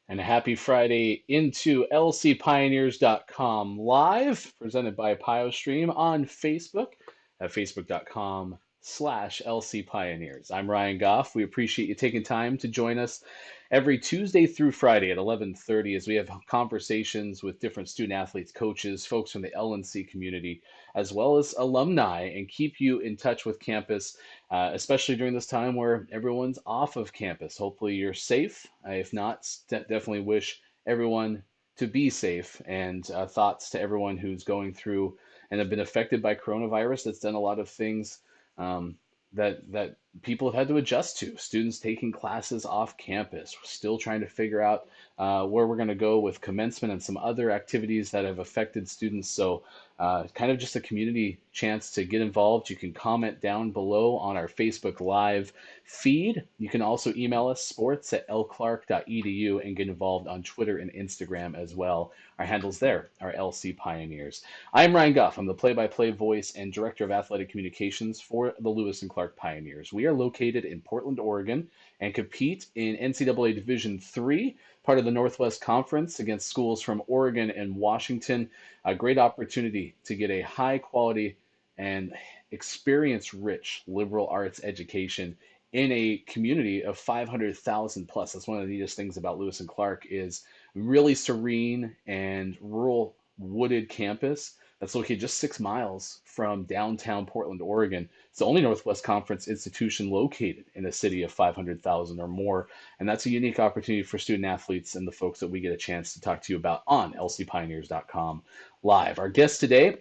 And a happy Friday into lcpioneers.com live, presented by PioStream on Facebook at facebook.com/LC Pioneers. I'm Ryan Goff. We appreciate you taking time to join us every Tuesday through Friday at 11:30 as we have conversations with different student athletes, coaches, folks from the LNC community, as well as alumni, and keep you in touch with campus, especially during this time where everyone's off of campus. Hopefully you're safe. If not, definitely wish everyone to be safe, and thoughts to everyone who's going through and have been affected by coronavirus. That's done a lot of things um, that people have had to adjust to. Students taking classes off campus. We're still trying to figure out where we're going to go with commencement and some other activities that have affected students. So kind of just a community chance to get involved. You can comment down below on our Facebook Live feed. You can also email us sports@lclark.edu and get involved on Twitter and Instagram as well. Our handles there are LC Pioneers. I'm Ryan Goff. I'm the play-by-play voice and director of athletic communications for the Lewis and Clark Pioneers. We are located in Portland, Oregon, and compete in NCAA Division III, part of the Northwest Conference, against schools from Oregon and Washington. A great opportunity to get a high quality and experience rich liberal arts education in a community of 500,000 plus. That's one of the neatest things about Lewis and Clark is really serene and rural wooded campus that's located just 6 miles from downtown Portland, Oregon. It's the only Northwest Conference institution located in a city of 500,000 or more. And that's a unique opportunity for student athletes and the folks that we get a chance to talk to you about on lcpioneers.com live. Our guest today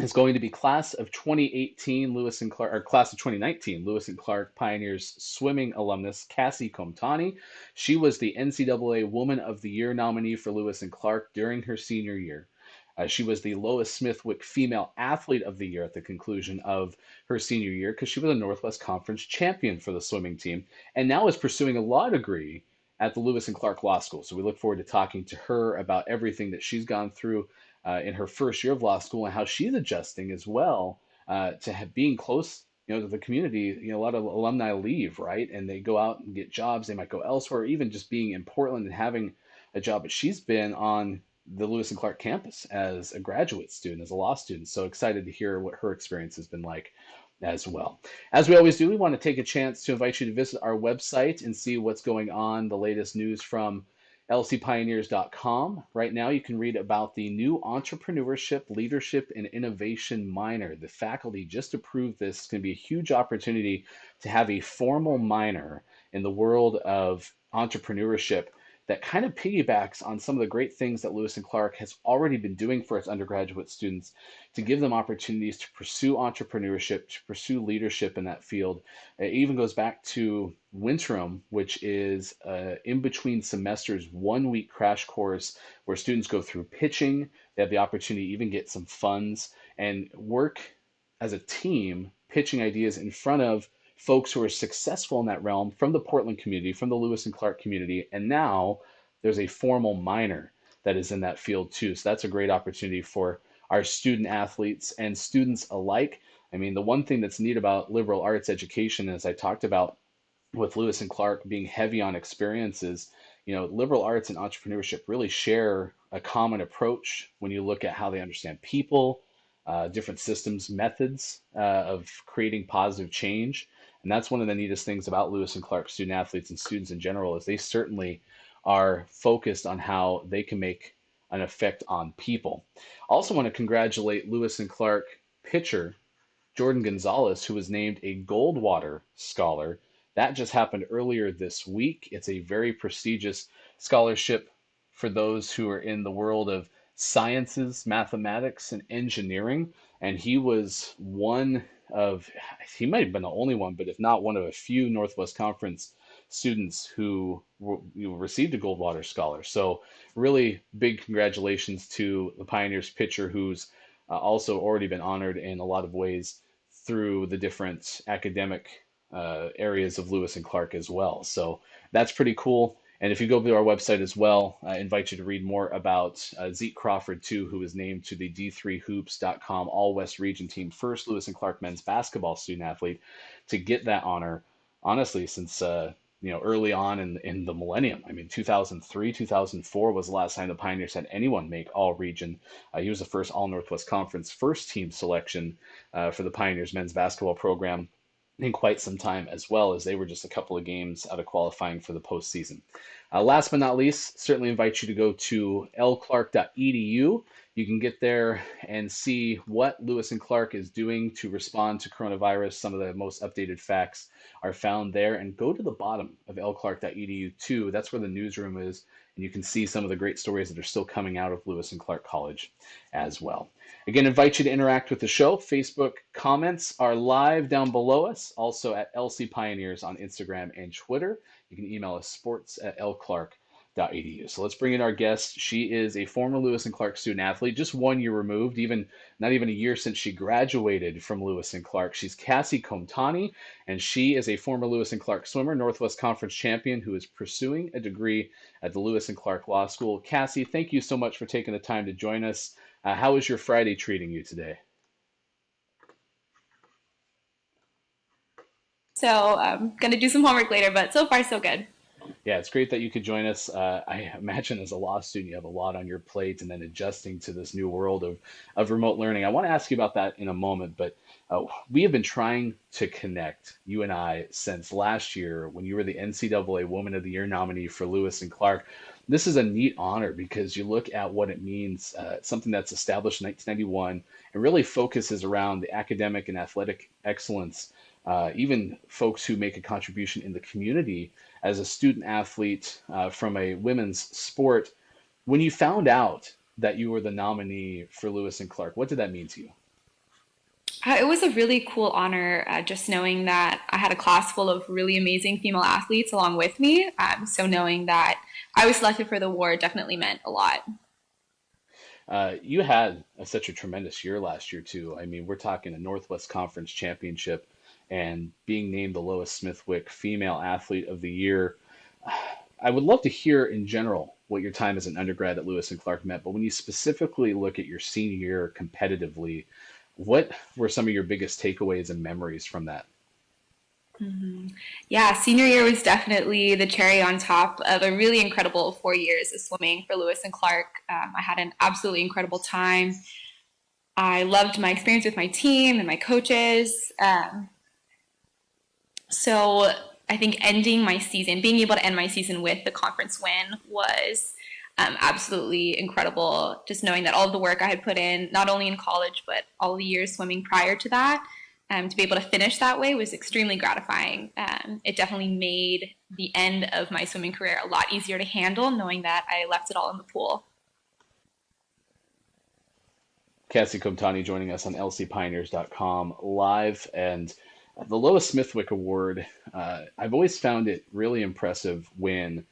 is going to be class of 2018 Lewis and Clark, or class of 2019 Lewis and Clark Pioneers swimming alumnus Kassie Kometani. She was the NCAA Woman of the Year nominee for Lewis and Clark during her senior year. She was the Lois Smithwick Female Athlete of the Year at the conclusion of her senior year because she was a Northwest Conference champion for the swimming team and now is pursuing a law degree at the Lewis and Clark Law School. So we look forward to talking to her about everything that she's gone through in her first year of law school and how she's adjusting as well being close, to the community. A lot of alumni leave, right, and they go out and get jobs. They might go elsewhere, even just being in Portland and having a job. But she's been on the Lewis and Clark campus as a graduate student, as a law student. So excited to hear what her experience has been like as well. As we always do, we want to take a chance to invite you to visit our website and see what's going on, the latest news from lcpioneers.com. Right now, you can read about the new Entrepreneurship, Leadership, and Innovation minor. The faculty just approved this. It's going to be a huge opportunity to have a formal minor in the world of entrepreneurship that kind of piggybacks on some of the great things that Lewis and Clark has already been doing for its undergraduate students to give them opportunities to pursue entrepreneurship, to pursue leadership in that field. It even goes back to Winterim, which is in between semesters, 1 week crash course where students go through pitching. They have the opportunity to even get some funds and work as a team, pitching ideas in front of folks who are successful in that realm from the Portland community, from the Lewis and Clark community. And now there's a formal minor that is in that field too. So that's a great opportunity for our student athletes and students alike. I mean, the one thing that's neat about liberal arts education, as I talked about with Lewis and Clark being heavy on experiences, liberal arts and entrepreneurship really share a common approach when you look at how they understand people, different systems, methods of creating positive change. And that's one of the neatest things about Lewis and Clark student athletes and students in general is they certainly are focused on how they can make an effect on people. Also want to congratulate Lewis and Clark pitcher Jordan Gonzalez, who was named a Goldwater Scholar. That just happened earlier this week. It's a very prestigious scholarship for those who are in the world of sciences, mathematics, and engineering. And he was he might have been the only one, but if not one of a few Northwest Conference students who received a Goldwater Scholar. So really big congratulations to the Pioneers pitcher who's also already been honored in a lot of ways through the different academic areas of Lewis and Clark as well. So that's pretty cool. And if you go to our website as well, I invite you to read more about Zeke Crawford, too, who was named to the D3Hoops.com All West Region Team first Lewis and Clark men's basketball student athlete to get that honor, honestly, since early on in the millennium. I mean, 2003, 2004 was the last time the Pioneers had anyone make all region. He was the first All Northwest Conference first team selection for the Pioneers men's basketball program in quite some time, as well as they were just a couple of games out of qualifying for the postseason. Last but not least, certainly invite you to go to lclark.edu. You can get there and see what Lewis and Clark is doing to respond to coronavirus. Some of the most updated facts are found there. And go to the bottom of lclark.edu too. That's where the newsroom is. And you can see some of the great stories that are still coming out of Lewis and Clark College as well. Again, invite you to interact with the show. Facebook comments are live down below us, also at LC Pioneers on Instagram and Twitter. You can email us sports@lclark.edu. So let's bring in our guest. She is a former Lewis and Clark student athlete, just 1 year removed, not even a year since she graduated from Lewis and Clark. She's Kassie Kometani, and she is a former Lewis and Clark swimmer, Northwest Conference champion, who is pursuing a degree at the Lewis and Clark Law School. Kassie, thank you so much for taking the time to join us. How is your Friday treating you today? So I'm going to do some homework later, but so far so good. Yeah, it's great that you could join us. I imagine as a law student, you have a lot on your plate and then adjusting to this new world of remote learning. I want to ask you about that in a moment, but we have been trying to connect, you and I, since last year when you were the NCAA Woman of the Year nominee for Lewis and Clark. This is a neat honor because you look at what it means, something that's established in 1991 and really focuses around the academic and athletic excellence, even folks who make a contribution in the community as a student athlete from a women's sport. When you found out that you were the nominee for Lewis and Clark, what did that mean to you? It was a really cool honor, just knowing that I had a class full of really amazing female athletes along with me. So knowing that I was selected for the award definitely meant a lot. You had such a tremendous year last year, too. I mean, we're talking a Northwest Conference championship and being named the Lois Smithwick Female Athlete of the Year. I would love to hear in general what your time as an undergrad at Lewis and Clark meant, but when you specifically look at your senior year competitively, what were some of your biggest takeaways and memories from that? Yeah, senior year was definitely the cherry on top of a really incredible 4 years of swimming for Lewis and Clark. I had an absolutely incredible time. I loved my experience with my team and my coaches. So I think ending my season, being able to end my season with the conference win was absolutely incredible. Just knowing that all of the work I had put in, not only in college, but all the years swimming prior to that, to be able to finish that way was extremely gratifying. It definitely made the end of my swimming career a lot easier to handle, knowing that I left it all in the pool. Kassie Kometani joining us on lcpioneers.com live. And the Lois Smithwick Award, I've always found it really impressive when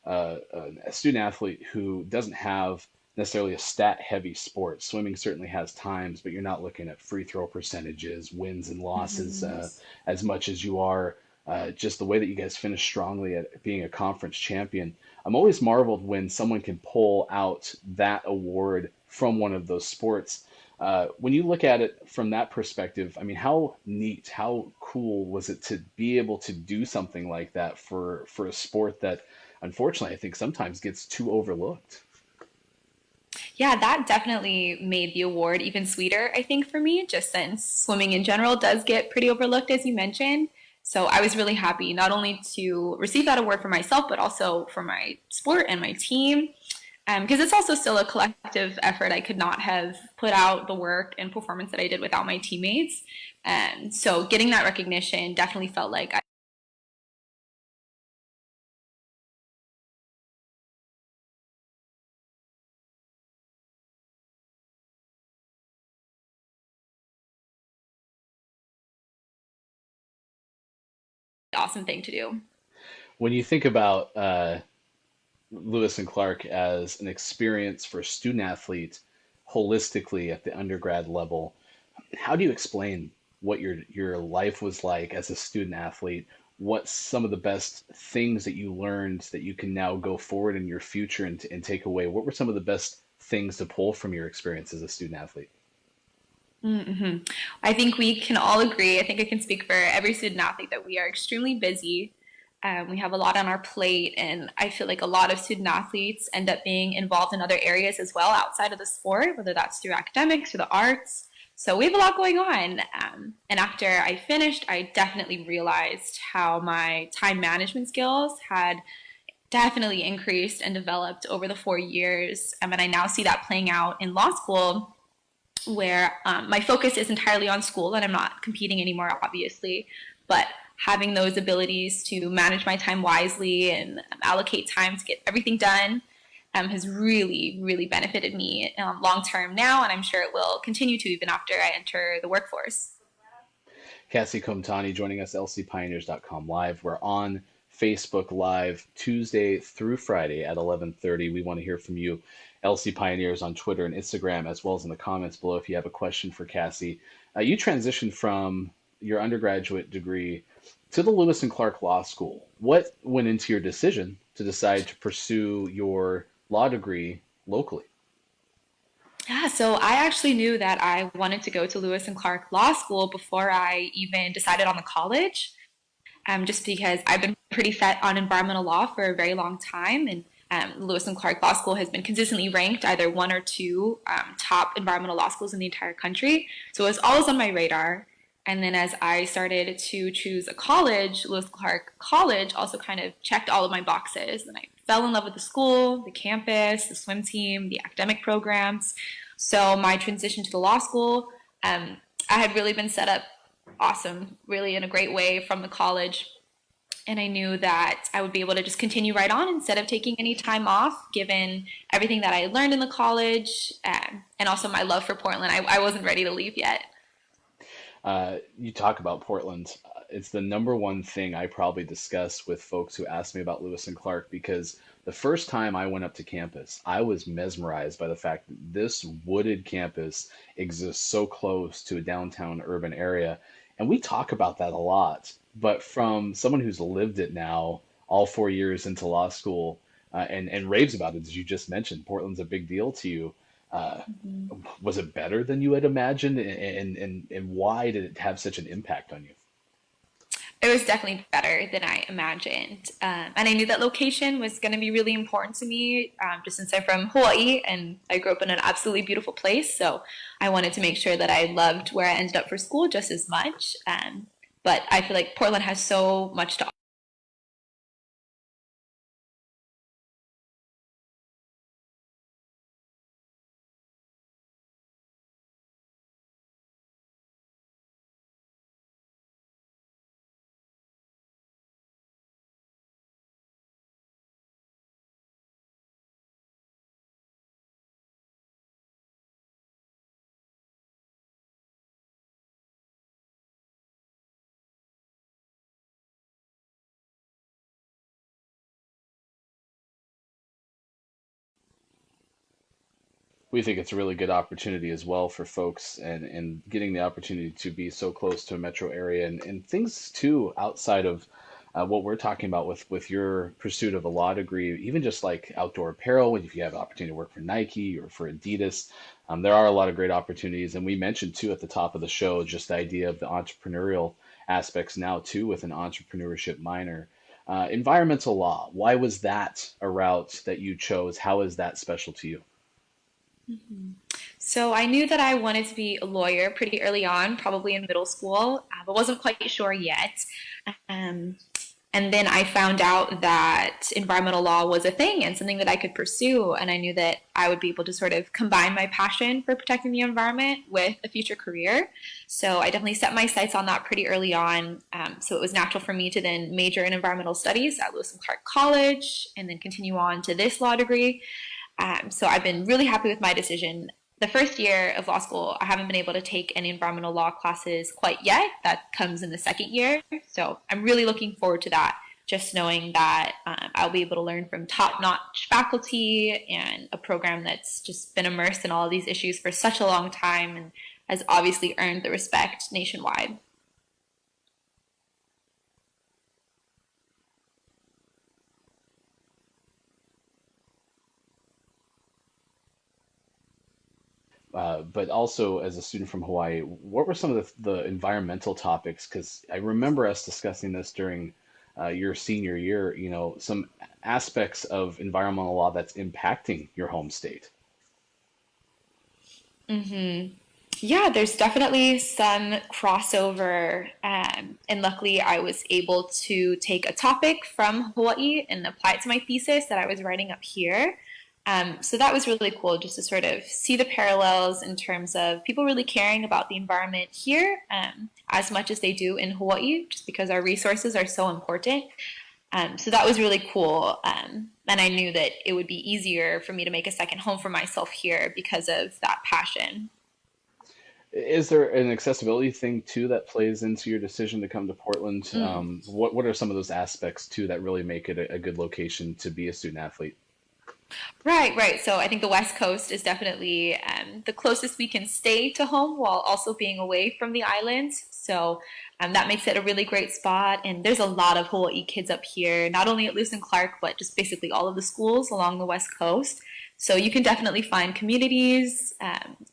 a student athlete who doesn't have necessarily a stat heavy sport. Swimming certainly has times, but you're not looking at free throw percentages, wins and losses as much as you are just the way that you guys finish strongly at being a conference champion. I'm always marveled when someone can pull out that award from one of those sports. When you look at it from that perspective, I mean, how neat, how cool was it to be able to do something like that for a sport that, unfortunately, I think sometimes gets too overlooked? Yeah, that definitely made the award even sweeter, I think, for me, just since swimming in general does get pretty overlooked, as you mentioned. So I was really happy not only to receive that award for myself, but also for my sport and my team. Because it's also still a collective effort. I could not have put out the work and performance that I did without my teammates. So getting that recognition definitely felt like I awesome thing to do. When you think about Lewis and Clark as an experience for a student athlete holistically at the undergrad level, how do you explain what your life was like as a student athlete? What some of the best things that you learned that you can now go forward in your future and take away? What were some of the best things to pull from your experience as a student athlete? hmm I think we can all agree, I think I can speak for every student athlete, that we are extremely busy. We have a lot on our plate, and I feel like a lot of student athletes end up being involved in other areas as well outside of the sport, whether that's through academics or the arts. So we have a lot going on. And after I finished, I definitely realized how my time management skills had definitely increased and developed over the 4 years. And I now see that playing out in law school, where my focus is entirely on school and I'm not competing anymore, obviously, but having those abilities to manage my time wisely and allocate time to get everything done has really, really benefited me long term now, and I'm sure it will continue to even after I enter the workforce. Kassie Kometani joining us, lcpioneers.com live. We're on Facebook Live Tuesday through Friday at 11:30. We want to hear from you, LC Pioneers, on Twitter and Instagram, as well as in the comments below if you have a question for Kassie. You transitioned from your undergraduate degree to the Lewis and Clark Law School. What went into your decision to decide to pursue your law degree locally? Yeah, so I actually knew that I wanted to go to Lewis and Clark Law School before I even decided on the college, just because I've been pretty set on environmental law for a very long time, and Lewis and Clark Law School has been consistently ranked either one or two top environmental law schools in the entire country. So it was always on my radar. And then as I started to choose a college, Lewis and Clark College also kind of checked all of my boxes. And I fell in love with the school, the campus, the swim team, the academic programs. So my transition to the law school, I had really been set up awesome, really in a great way from the college. And I knew that I would be able to just continue right on instead of taking any time off, given everything that I learned in the college, and also my love for Portland. I wasn't ready to leave yet. You talk about Portland. It's the number one thing I probably discuss with folks who ask me about Lewis and Clark because the first time I went up to campus, I was mesmerized by the fact that this wooded campus exists so close to a downtown urban area. And we talk about that a lot. But from someone who's lived it now, all 4 years into law school, and raves about it, as you just mentioned, Portland's a big deal to you. Uh, Mhm. was it better than you had imagined, and why did it have such an impact on you? It was definitely better than I imagined. And I knew that location was going to be really important to me, just since I'm from Hawaii and I grew up in an absolutely beautiful place. So I wanted to make sure that I loved where I ended up for school just as much. But I feel like Portland has so much to We think it's a really good opportunity as well for folks, and getting the opportunity to be so close to a metro area, and things too outside of what we're talking about with your pursuit of a law degree, even just like outdoor apparel, if you have an opportunity to work for Nike or for Adidas, there are a lot of great opportunities. And we mentioned too at the top of the show just the idea of the entrepreneurial aspects now too with an entrepreneurship minor. Environmental law, why was that a route that you chose? How is that special to you? So I knew that I wanted to be a lawyer pretty early on, probably in middle school, but wasn't quite sure yet. Um, and then I found out that environmental law was a thing and something that I could pursue. And I knew that I would be able to sort of combine my passion for protecting the environment with a future career. So I definitely set my sights on that pretty early on. So it was natural for me to then major in environmental studies at Lewis and Clark College and then continue on to this law degree. So I've been really happy with my decision. The first year of law school, I haven't been able to take any environmental law classes quite yet. That comes in the second year. So I'm really looking forward to that, just knowing that I'll be able to learn from top notch faculty and a program that's just been immersed in all of these issues for such a long time and has obviously earned the respect nationwide. But also as a student from Hawaii, what were some of the environmental topics? Because I remember us discussing this during your senior year, some aspects of environmental law that's impacting your home state? Yeah, there's definitely some crossover. And luckily, I was able to take a topic from Hawaii and apply it to my thesis that I was writing up here. So that was really cool just to sort of see the parallels in terms of people really caring about the environment here as much as they do in Hawaii, just because our resources are so important. So that was really cool. And I knew that it would be easier for me to make a second home for myself here because of that passion. Is there an accessibility thing too that plays into your decision to come to Portland? Mm. What are some of those aspects too that really make it a good location to be a student athlete? Right, right. So I think the West Coast is definitely the closest we can stay to home while also being away from the islands. So that makes it a really great spot. And there's a lot of Hawaii kids up here, not only at Lewis and Clark, but just basically all of the schools along the West Coast. So you can definitely find communities.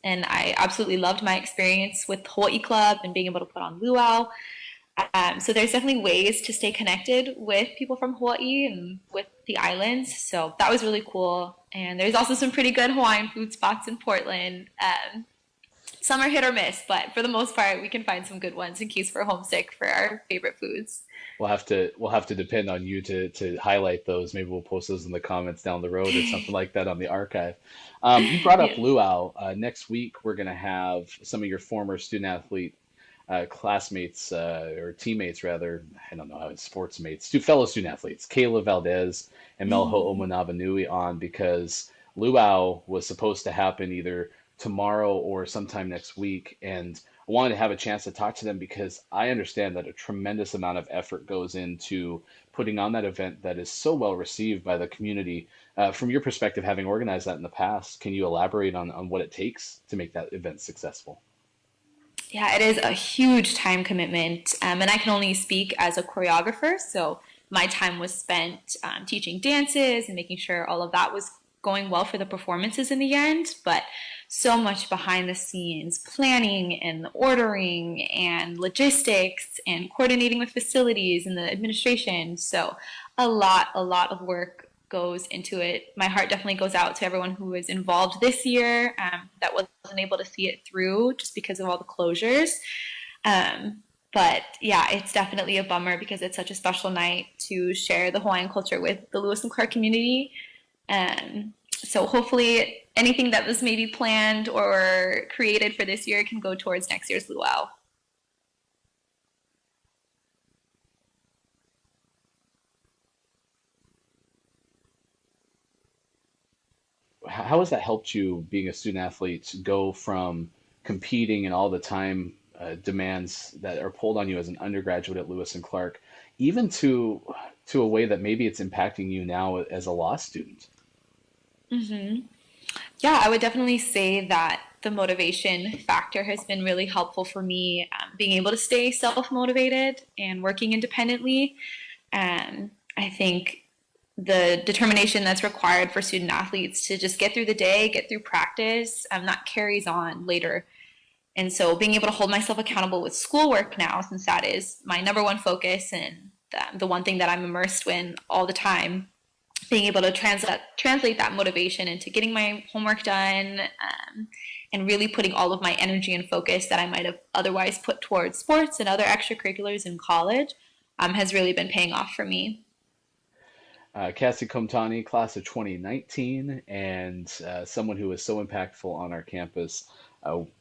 And I absolutely loved my experience with Hawaii Club and being able to put on luau. So there's definitely ways to stay connected with people from Hawaii and with the islands. So that was really cool. And there's also some pretty good Hawaiian food spots in Portland. Some are hit or miss, but for the most part, we can find some good ones in case we're homesick for our favorite foods. We'll have to depend on you to highlight those. Maybe we'll post those in the comments down the road or something like that on the archive. You brought up Yeah. luau. Next week, we're going to have some of your former student athlete classmates or teammates, rather. I don't know how it's sports mates, two fellow student athletes, Kayla Valdez and Melho Mm. Omanabinui, on because luau was supposed to happen either tomorrow or sometime next week. And I wanted to have a chance to talk to them because I understand that a tremendous amount of effort goes into putting on that event that is so well received by the community. From your perspective, having organized that in the past, can you elaborate on what it takes to make that event successful? Yeah, it is a huge time commitment. And I can only speak as a choreographer. So my time was spent teaching dances and making sure all of that was going well for the performances in the end. But so much behind the scenes planning and ordering and logistics and coordinating with facilities and the administration. So a lot of work goes into it. My heart definitely goes out to everyone who was involved this year that wasn't able to see it through just because of all the closures. But yeah, it's definitely a bummer because it's such a special night to share the Hawaiian culture with the Lewis and Clark community. So hopefully anything that was maybe planned or created for this year can go towards next year's luau. How has that helped you being a student athlete to go from competing and all the time demands that are pulled on you as an undergraduate at Lewis and Clark, even to a way that maybe it's impacting you now as a law student? Yeah, I would definitely say that the motivation factor has been really helpful for me, being able to stay self motivated and working independently. I think the determination that's required for student athletes to just get through the day, get through practice, that carries on later. And so being able to hold myself accountable with schoolwork now, since that is my number one focus and the one thing that I'm immersed in all the time, being able to translate that motivation into getting my homework done and really putting all of my energy and focus that I might have otherwise put towards sports and other extracurriculars in college has really been paying off for me. Kassie Kometani, class of 2019, and someone who is so impactful on our campus.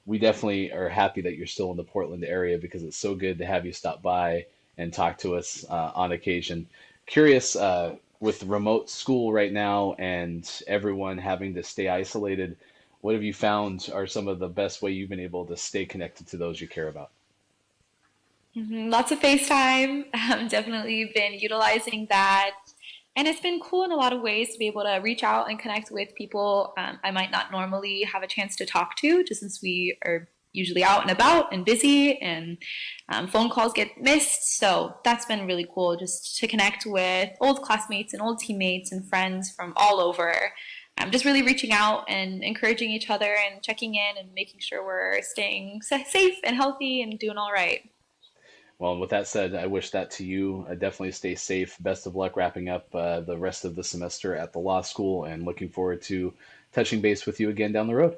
We definitely are happy that you're still in the Portland area because it's so good to have you stop by and talk to us on occasion. Curious, with remote school right now and everyone having to stay isolated, what have you found are some of the best way you've been able to stay connected to those you care about? Lots of FaceTime. Definitely been utilizing that. And it's been cool in a lot of ways to be able to reach out and connect with people I might not normally have a chance to talk to, just since we are usually out and about and busy and phone calls get missed. So that's been really cool just to connect with old classmates and old teammates and friends from all over. Just really reaching out and encouraging each other and checking in and making sure we're staying safe and healthy and doing all right. Well, with that said, I wish that to you. Definitely stay safe. Best of luck wrapping up the rest of the semester at the law school, and looking forward to touching base with you again down the road.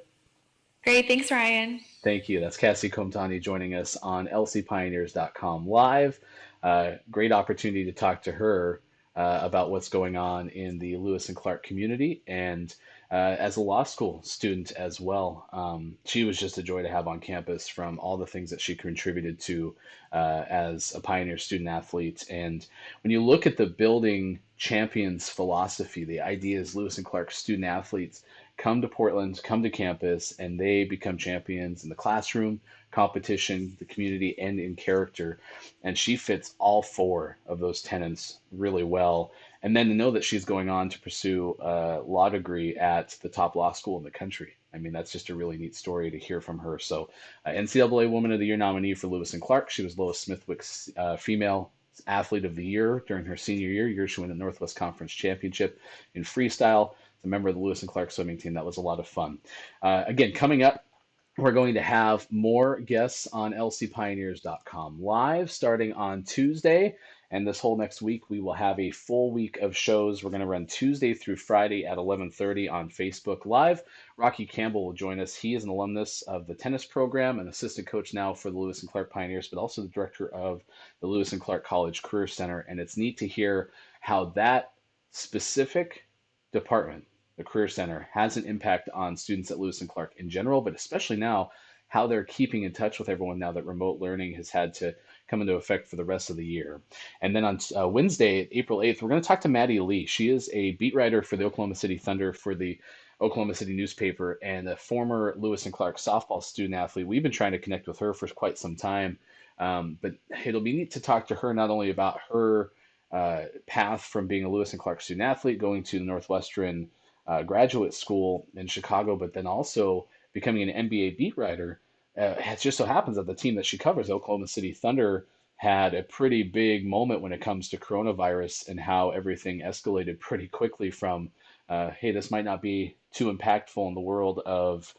Great. Thanks, Ryan. Thank you. That's Kassie Kometani joining us on lcpioneers.com live. Great opportunity to talk to her about what's going on in the Lewis and Clark community, and as a law school student as well. She was just a joy to have on campus from all the things that she contributed to as a pioneer student athlete. And when you look at the building champions philosophy, the idea is Lewis and Clark student athletes come to Portland, come to campus, and they become champions in the classroom, competition, the community, and in character. And she fits all four of those tenets really well. And then to know that she's going on to pursue a law degree at the top law school in the country. I mean, that's just a really neat story to hear from her. So, NCAA Woman of the Year nominee for Lewis and Clark. She was Lois Smithwick's Female Athlete of the Year during her senior year. She won the Northwest Conference Championship in freestyle. A member of the Lewis and Clark swimming team. That was a lot of fun. Again, coming up, we're going to have more guests on lcpioneers.com live starting on Tuesday. And this whole next week, we will have a full week of shows. We're going to run Tuesday through Friday at 11:30 on Facebook Live. Rocky Campbell will join us. He is an alumnus of the tennis program, an assistant coach now for the Lewis and Clark Pioneers, but also the director of the Lewis and Clark College Career Center. And it's neat to hear how that specific department, the Career Center, has an impact on students at Lewis and Clark in general, but especially now how they're keeping in touch with everyone now that remote learning has had to come into effect for the rest of the year. And then on Wednesday, April 8th, we're going to talk to Maddie Lee. She is a beat writer for the Oklahoma City Thunder for the Oklahoma City newspaper and a former Lewis and Clark softball student athlete. We've been trying to connect with her for quite some time, but it'll be neat to talk to her not only about her path from being a Lewis and Clark student athlete, going to the Northwestern graduate school in Chicago, but then also becoming an NBA beat writer. It just so happens that the team that she covers, Oklahoma City Thunder, had a pretty big moment when it comes to coronavirus and how everything escalated pretty quickly from, hey, this might not be too impactful in the world of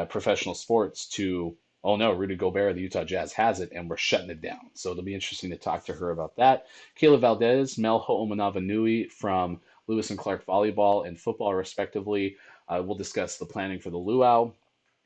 professional sports to, oh no, Rudy Gobert, the Utah Jazz has it, and we're shutting it down. So it'll be interesting to talk to her about that. Kayla Valdez, Mel Ho'omanavanui from Lewis and Clark volleyball and football, respectively. We'll discuss the planning for the luau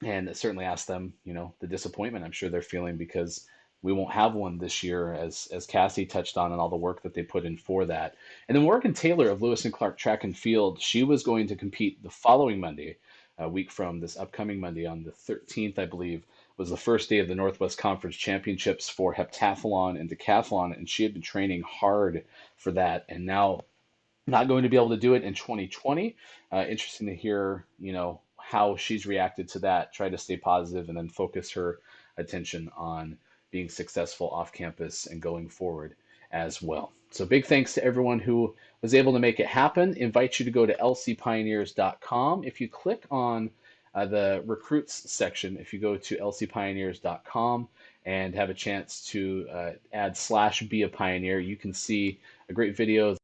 and certainly ask them, the disappointment I'm sure they're feeling because we won't have one this year, as Kassie touched on, and all the work that they put in for that. And then Morgan Taylor of Lewis and Clark Track and Field, she was going to compete the following Monday, a week from this upcoming Monday on the 13th, I believe, was the first day of the Northwest Conference Championships for heptathlon and decathlon, and she had been training hard for that, and now not going to be able to do it in 2020. Interesting to hear, how she's reacted to that, try to stay positive, and then focus her attention on being successful off campus and going forward as well. So big thanks to everyone who was able to make it happen. Invite you to go to lcpioneers.com. If you click on the recruits section, if you go to lcpioneers.com and have a chance to add /be a pioneer, you can see a great video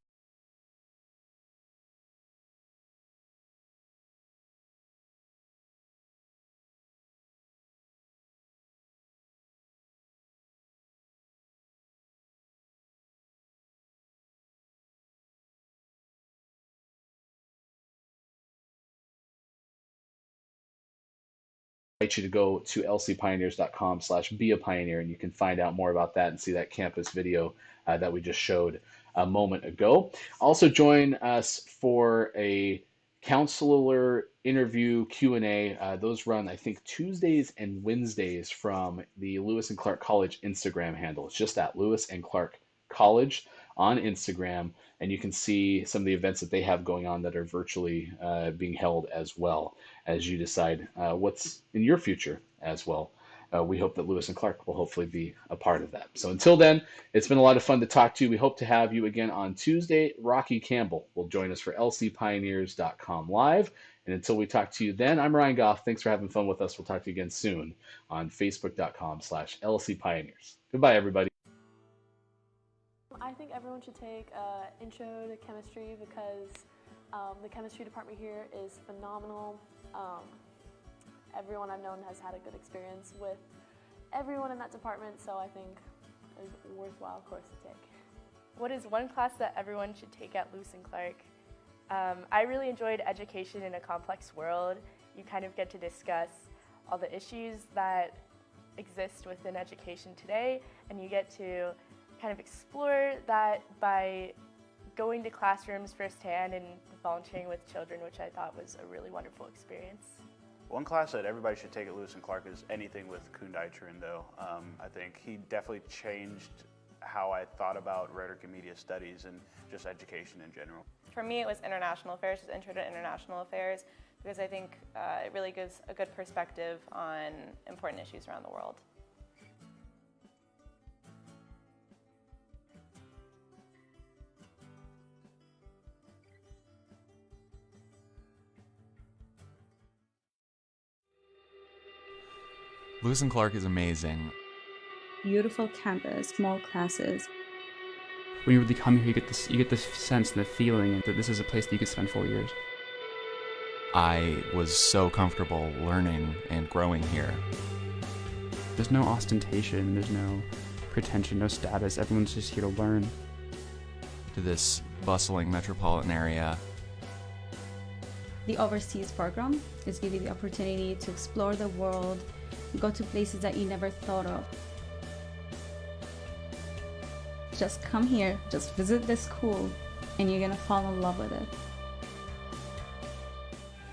invite you to go to lcpioneers.com/be a pioneer, and you can find out more about that and see that campus video that we just showed a moment ago. Also join us for a counselor interview Q&A. Those run, I think, Tuesdays and Wednesdays from the Lewis and Clark College Instagram handle. It's just that, Lewis and Clark College on Instagram, and you can see some of the events that they have going on that are virtually being held as well as you decide what's in your future as well. We hope that Lewis and Clark will hopefully be a part of that. So until then, it's been a lot of fun to talk to you. We hope to have you again on Tuesday. Rocky Campbell will join us for lcpioneers.com live. And until we talk to you then, I'm Ryan Goff. Thanks for having fun with us. We'll talk to you again soon on facebook.com/lcpioneers. Goodbye, everybody. I think everyone should take intro to chemistry because the chemistry department here is phenomenal. Everyone I've known has had a good experience with everyone in that department, so I think a worthwhile course to take. What is one class that everyone should take at Lewis and Clark? I really enjoyed Education in a Complex World. You kind of get to discuss all the issues that exist within education today, and you get to kind of explore that by going to classrooms firsthand and volunteering with children, which I thought was a really wonderful experience. One class that everybody should take at Lewis and Clark is anything with Kundai Chirindo. I think he definitely changed how I thought about rhetoric and media studies and just education in general. For me, it was international affairs, just intro to international affairs, because I think it really gives a good perspective on important issues around the world. Lewis and Clark is amazing. Beautiful campus, small classes. When you really come here, you get this sense and the feeling that this is a place that you could spend 4 years. I was so comfortable learning and growing here. There's no ostentation, there's no pretension, no status. Everyone's just here to learn. To this bustling metropolitan area. The overseas program is giving you the opportunity to explore the world, go to places that you never thought of. Just come here, just visit the school, and you're gonna fall in love with it.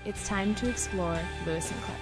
It's time to explore Lewis and Clark.